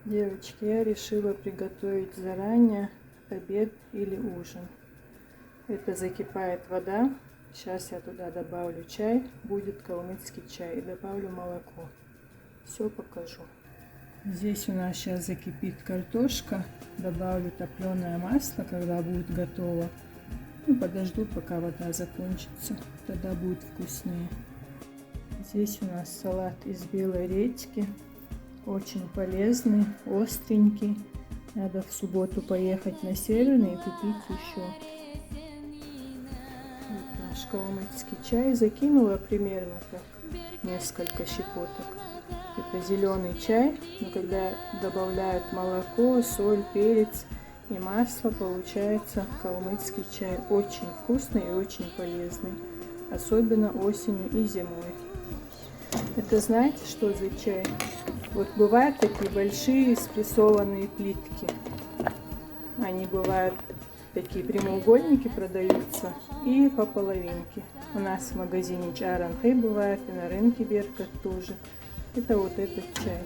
Девочки, я решила приготовить заранее обед или ужин. Это закипает вода. Сейчас я туда добавлю чай. Будет калмыцкий чай. И добавлю молоко. Все покажу. Здесь у нас сейчас закипит картошка. Добавлю топленое масло, когда будет готово. Подожду, пока вода закончится. Тогда будет вкуснее. Здесь у нас салат из белой редьки. Очень полезный, остренький. Надо в субботу поехать на Северный и купить еще. Вот наш калмыцкий чай. Закинула примерно так несколько щепоток. Это зеленый чай, но когда добавляют молоко, соль, перец и масло, получается калмыцкий чай. Очень вкусный и очень полезный. Особенно осенью и зимой. Это знаете, что за чай? Вот бывают такие большие спрессованные плитки. Они бывают такие прямоугольники, продаются и по половинке. У нас в магазине Чаранхай бывает и на рынке Беркат тоже. Это вот этот чай.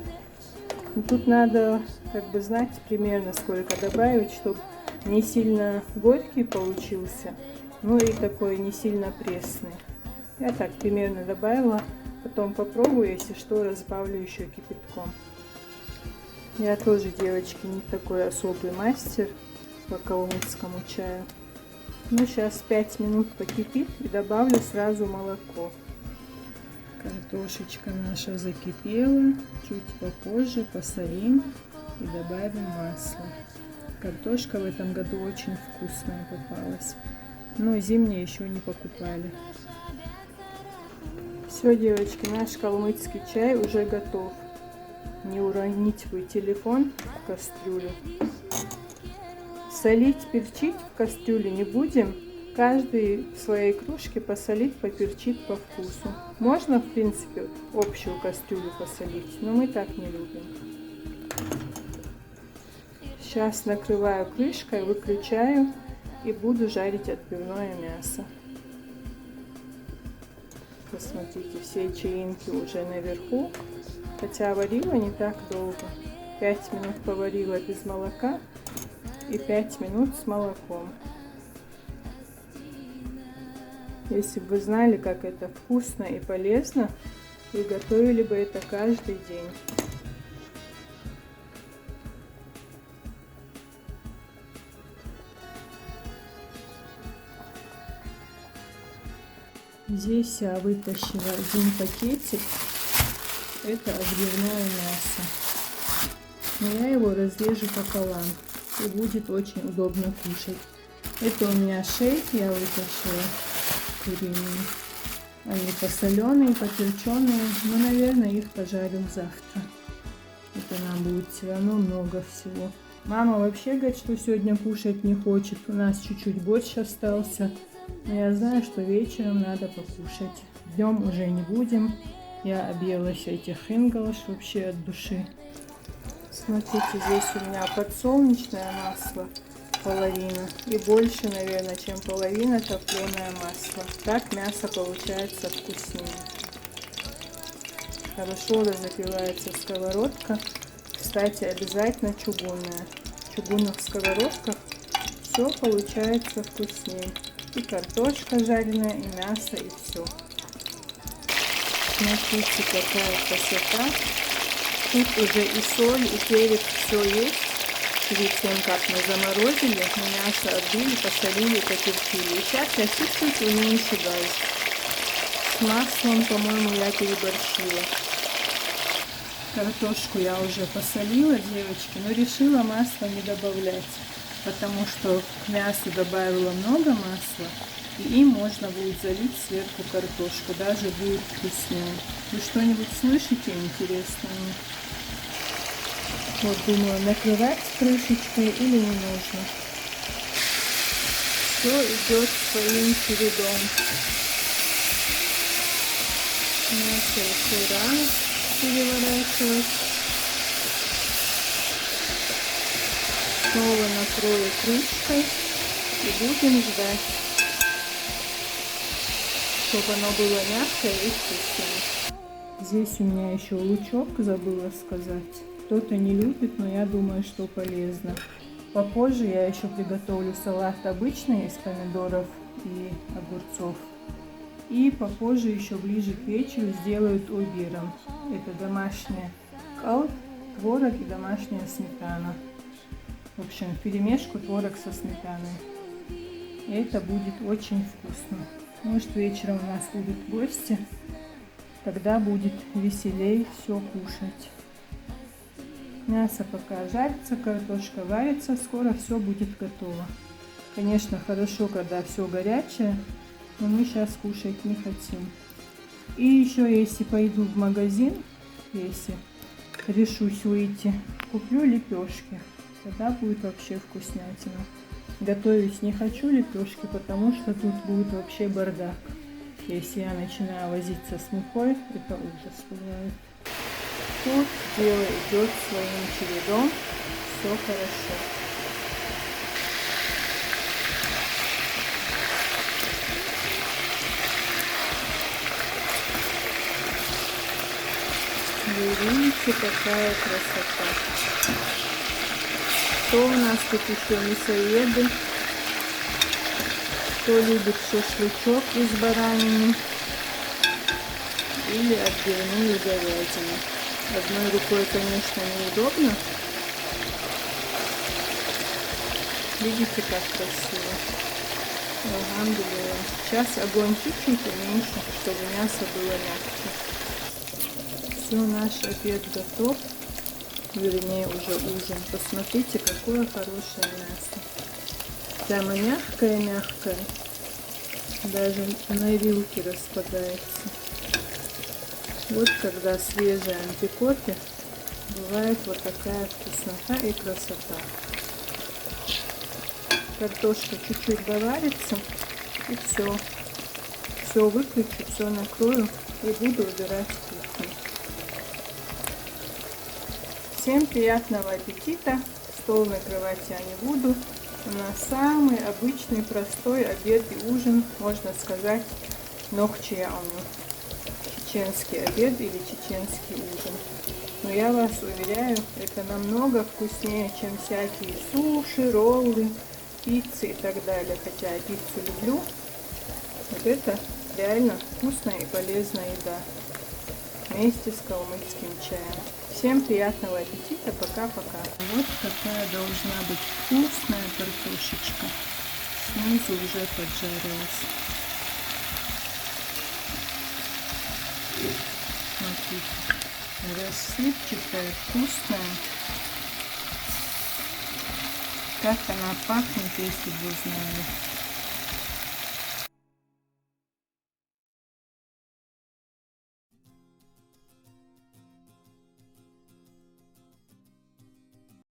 И тут надо как бы знать примерно сколько добавить, чтобы не сильно горький получился, но и такой не сильно пресный. Я так примерно добавила. Потом попробую, если что, разбавлю еще кипятком. Я тоже, девочки, не такой особый мастер по калмыцкому чаю. Ну, сейчас 5 минут покипит и добавлю сразу молоко. Картошечка наша закипела. Чуть попозже посолим и добавим масло. Картошка в этом году очень вкусная попалась. Но зимние еще не покупали. Все, девочки, наш калмыцкий чай уже готов. Не уронить вы телефон в кастрюлю. Солить, перчить в кастрюле не будем. Каждый в своей кружке посолить, поперчить по вкусу. Можно, в принципе, общую кастрюлю посолить, но мы так не любим. Сейчас накрываю крышкой, выключаю и буду жарить отбивное мясо. Посмотрите, все чаинки уже наверху, хотя варила не так долго. 5 минут поварила без молока и 5 минут с молоком. Если бы вы знали, как это вкусно и полезно, и готовили бы это каждый день. Здесь я вытащила один пакетик. Это отбивное мясо. Но я его разрежу пополам. И будет очень удобно кушать. Это у меня шейк я вытащила куриные. Они посоленые, поперченные. Но, наверное, их пожарю завтра. Это нам будет все равно много всего. Мама вообще говорит, что сегодня кушать не хочет. У нас чуть-чуть борщ остался. Но я знаю, что вечером надо покушать. Днем уже не будем. Я объелась этих ингалаш вообще от души. Смотрите, здесь у меня подсолнечное масло половина. И больше, наверное, чем половина топленое масло. Так мясо получается вкуснее. Хорошо разогревается сковородка. Кстати, обязательно чугунная. В чугунных сковородках все получается вкуснее. И картошка жареная, и мясо, и все. Смотрите, какая красота. Тут уже и соль, и перец, все есть. Перед тем, как мы заморозили, мы мясо отбили, посолили, поперчили. И сейчас я чуть-чуть уменьшу газ. С маслом, по-моему, я переборщила. Картошку я уже посолила, девочки, но решила масло не добавлять. Потому что к мясу добавила много масла, и им можно будет залить сверху картошку, даже будет вкуснее. Вы что-нибудь слышите интересное? Вот думаю, накрывать крышечкой или не нужно. Все идет своим чередом. Мясо еще рано переворачивать. Снова накрою крышкой и будем ждать, чтобы оно было мягкое и вкусное. Здесь у меня еще лучок, забыла сказать. кто-то не любит, но я думаю, что полезно. Попозже я еще приготовлю салат обычный из помидоров и огурцов. И попозже, еще ближе к вечеру, сделаю обером. Это домашняя кал, творог и домашняя сметана. В общем, вперемешку творог со сметаной. И это будет очень вкусно. Может, вечером у нас будут гости. Тогда будет веселей все кушать. Мясо пока жарится, картошка варится. Скоро все будет готово. Конечно, хорошо, когда все горячее. Но мы сейчас кушать не хотим. И еще, если пойду в магазин, если решусь выйти, куплю лепешки. Тогда будет вообще вкуснятина. Готовить не хочу лепешки, потому что тут будет вообще бардак. Если я начинаю возиться с мукой, это ужас бывает. Тут дело идет своим чередом. Все хорошо. Вы видите, какая красота. Кто у нас тут еще мясоеды? Кто любит шашлычок из баранины или отбивную говядину? Одной рукой, конечно, неудобно. Видите, как красиво. Алхамдулилlah. Сейчас огонь чуть-чуть уменьшу, чтобы мясо было мягкое. Все, наш обед готов. Вернее, уже ужин. Посмотрите, какое хорошее мясо. Прямо мягкое-мягкое. Даже на вилке распадается. Вот когда свежее антикопе, бывает вот такая вкуснота и красота. Картошка чуть-чуть доварится, и все. Все выключу, все накрою и буду убирать кухню. Всем приятного аппетита. Стол накрывать я не буду. У нас самый обычный, простой обед и ужин, можно сказать, нохчияуну. Чеченский обед или чеченский ужин. Но я вас уверяю, это намного вкуснее, чем всякие суши, роллы, пиццы и так далее. Хотя я пиццу люблю. Вот это реально вкусная и полезная еда. Вместе с калмыцким чаем. Всем приятного аппетита. Пока-пока. Вот какая должна быть вкусная картошечка. Снизу уже поджарилась. Смотрите. Рассыпчатая, вкусная. Как она пахнет, если бы вы знали.